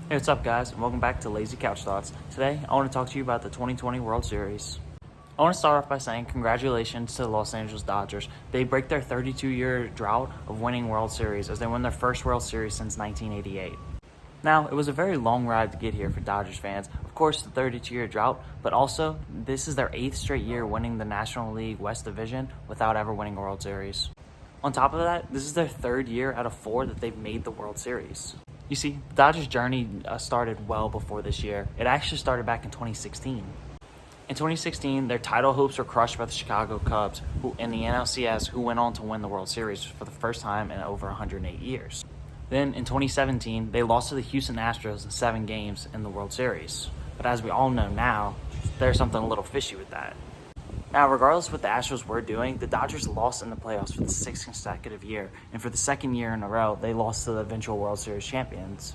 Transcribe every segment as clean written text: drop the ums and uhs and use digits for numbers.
Hey, what's up, guys, and welcome back to Lazy Couch Thoughts. Today, I want to talk to you about the 2020 World Series. I want to start off by saying congratulations to the Los Angeles Dodgers. They break their 32-year drought of winning World Series as they won their first World Series since 1988. Now, it was a very long ride to get here for Dodgers fans. Of course, the 32-year drought, but also, this is their 8th straight year winning the National League West Division without ever winning a World Series. On top of that, this is their 3rd year out of 4 that they've made the World Series. You see, the Dodgers' journey started well before this year. It actually started back in 2016. In 2016, their title hopes were crushed by the Chicago Cubs, who in the NLCS, who went on to win the World Series for the first time in over 108 years. Then in 2017, they lost to the Houston Astros in 7 games in the World Series. But as we all know now, there's something a little fishy with that. Now, regardless of what the Astros were doing, the Dodgers lost in the playoffs for the 6th consecutive year, and for the 2nd year in a row, they lost to the eventual World Series champions.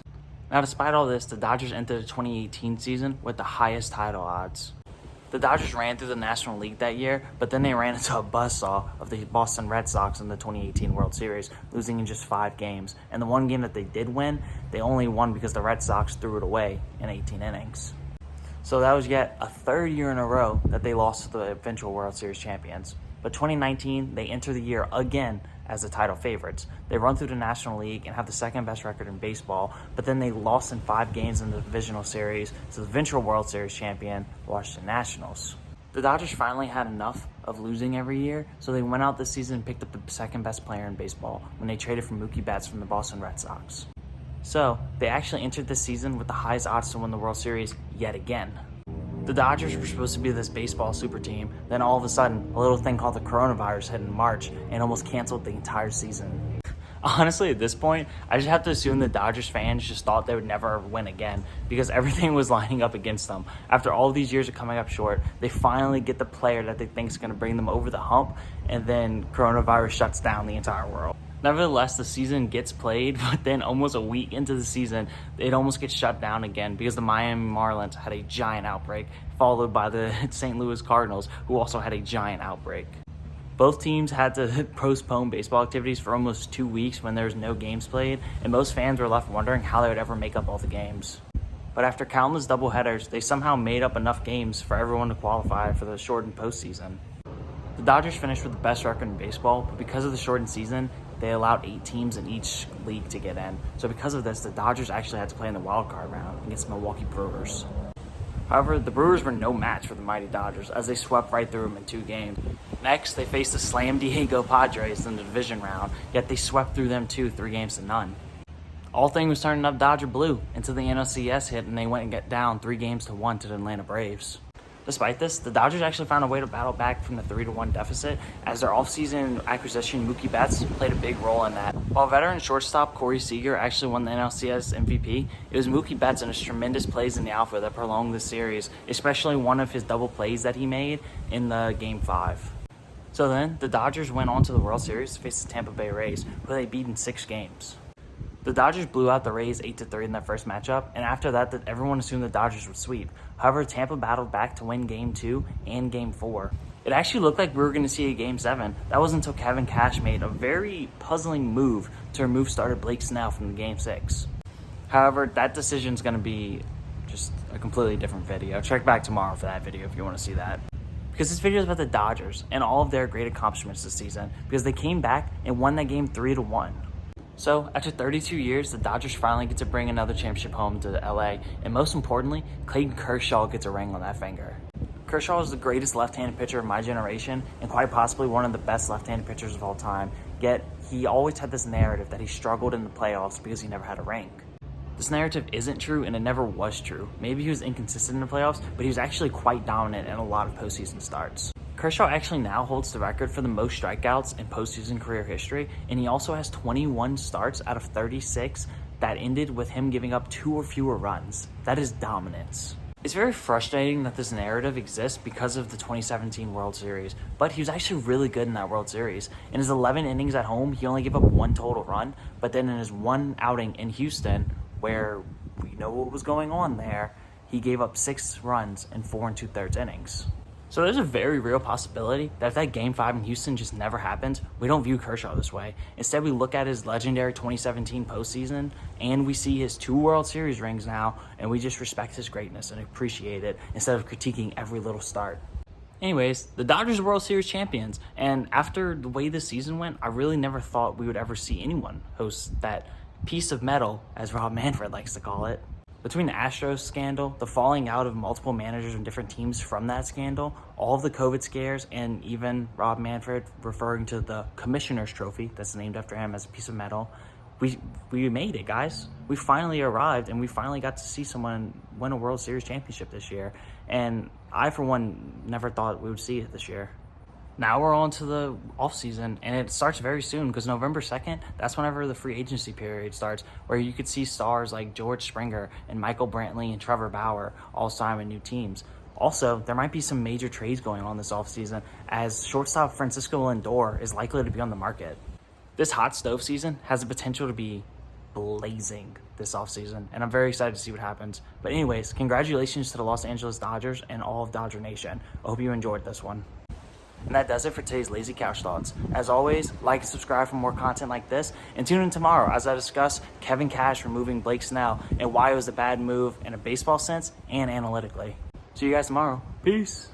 Now, despite all this, the Dodgers entered the 2018 season with the highest title odds. The Dodgers ran through the National League that year, but then they ran into a buzzsaw of the Boston Red Sox in the 2018 World Series, losing in just 5 games. And the one game that they did win, they only won because the Red Sox threw it away in 18 innings. So that was yet a 3rd year in a row that they lost to the eventual World Series champions. But 2019, they enter the year again as the title favorites. They run through the National League and have the 2nd best record in baseball, but then they lost in 5 games in the divisional series to the eventual World Series champion, Washington Nationals. The Dodgers finally had enough of losing every year, so they went out this season and picked up the 2nd best player in baseball when they traded for Mookie Betts from the Boston Red Sox. So, they actually entered this season with the highest odds to win the World Series yet again. The Dodgers were supposed to be this baseball super team, then all of a sudden, a little thing called the coronavirus hit in March and almost canceled the entire season. Honestly, at this point, I just have to assume the Dodgers fans just thought they would never win again because everything was lining up against them. After all these years of coming up short, they finally get the player that they think is going to bring them over the hump, and then coronavirus shuts down the entire world. Nevertheless, the season gets played, but then almost a week into the season, it almost gets shut down again because the Miami Marlins had a giant outbreak, followed by the St. Louis Cardinals, who also had a giant outbreak. Both teams had to postpone baseball activities for almost 2 weeks when there was no games played, and most fans were left wondering how they would ever make up all the games. But after countless doubleheaders, they somehow made up enough games for everyone to qualify for the shortened postseason. The Dodgers finished with the best record in baseball, but because of the shortened season, they allowed 8 teams in each league to get in. So because of this, the Dodgers actually had to play in the wild card round against the Milwaukee Brewers. However, the Brewers were no match for the mighty Dodgers as they swept right through them in 2 games. Next, they faced the Slam Diego Padres in the division round, yet they swept through them too, 3 games to none. All things was turning up Dodger blue until the NLCS hit and they went and got down 3 games to 1 to the Atlanta Braves. Despite this, the Dodgers actually found a way to battle back from the 3-1 deficit as their offseason acquisition, Mookie Betts, played a big role in that. While veteran shortstop Corey Seager actually won the NLCS MVP, it was Mookie Betts and his tremendous plays in the outfield that prolonged the series, especially one of his double plays that he made in the Game 5. So then, the Dodgers went on to the World Series to face the Tampa Bay Rays, who they beat in 6 games. The Dodgers blew out the Rays 8-3 in their first matchup, and after that, everyone assumed the Dodgers would sweep. However, Tampa battled back to win Game 2 and Game 4. It actually looked like we were going to see a Game 7. That was until Kevin Cash made a very puzzling move to remove starter Blake Snell from the Game 6. However, that decision is going to be just a completely different video. Check back tomorrow for that video if you want to see that. Because this video is about the Dodgers and all of their great accomplishments this season because they came back and won that game 3-1. So, after 32 years, the Dodgers finally get to bring another championship home to LA, and most importantly, Clayton Kershaw gets a ring on that finger. Kershaw is the greatest left-handed pitcher of my generation, and quite possibly one of the best left-handed pitchers of all time, yet he always had this narrative that he struggled in the playoffs because he never had a ring. This narrative isn't true, and it never was true. Maybe he was inconsistent in the playoffs, but he was actually quite dominant in a lot of postseason starts. Kershaw actually now holds the record for the most strikeouts in postseason career history, and he also has 21 starts out of 36 that ended with him giving up 2 or fewer runs. That is dominance. It's very frustrating that this narrative exists because of the 2017 World Series, but he was actually really good in that World Series. In his 11 innings at home, he only gave up 1 total run, but then in his 1 outing in Houston, where we know what was going on there, he gave up 6 runs in 4 2/3 innings. So there's a very real possibility that if that Game 5 in Houston just never happens, we don't view Kershaw this way. Instead, we look at his legendary 2017 postseason, and we see his 2 World Series rings now, and we just respect his greatness and appreciate it instead of critiquing every little start. Anyways, the Dodgers are World Series champions, and after the way this season went, I really never thought we would ever see anyone host that piece of metal, as Rob Manfred likes to call it. Between the Astros scandal, the falling out of multiple managers and different teams from that scandal, all of the COVID scares, and even Rob Manfred referring to the Commissioner's Trophy that's named after him as a piece of metal, we made it, guys. We finally arrived, and we finally got to see someone win a World Series championship this year. And I, for one, never thought we would see it this year. Now we're on to the offseason, and it starts very soon because November 2nd, that's whenever the free agency period starts, where you could see stars like George Springer and Michael Brantley and Trevor Bauer all sign with new teams. Also, there might be some major trades going on this offseason, as shortstop Francisco Lindor is likely to be on the market. This hot stove season has the potential to be blazing this offseason, and I'm very excited to see what happens. But anyways, congratulations to the Los Angeles Dodgers and all of Dodger Nation. I hope you enjoyed this one. And that does it for today's Lazy Couch Thoughts. As always, like and subscribe for more content like this, and tune in tomorrow as I discuss Kevin Cash removing Blake Snell and why it was a bad move in a baseball sense and analytically. See you guys tomorrow. Peace.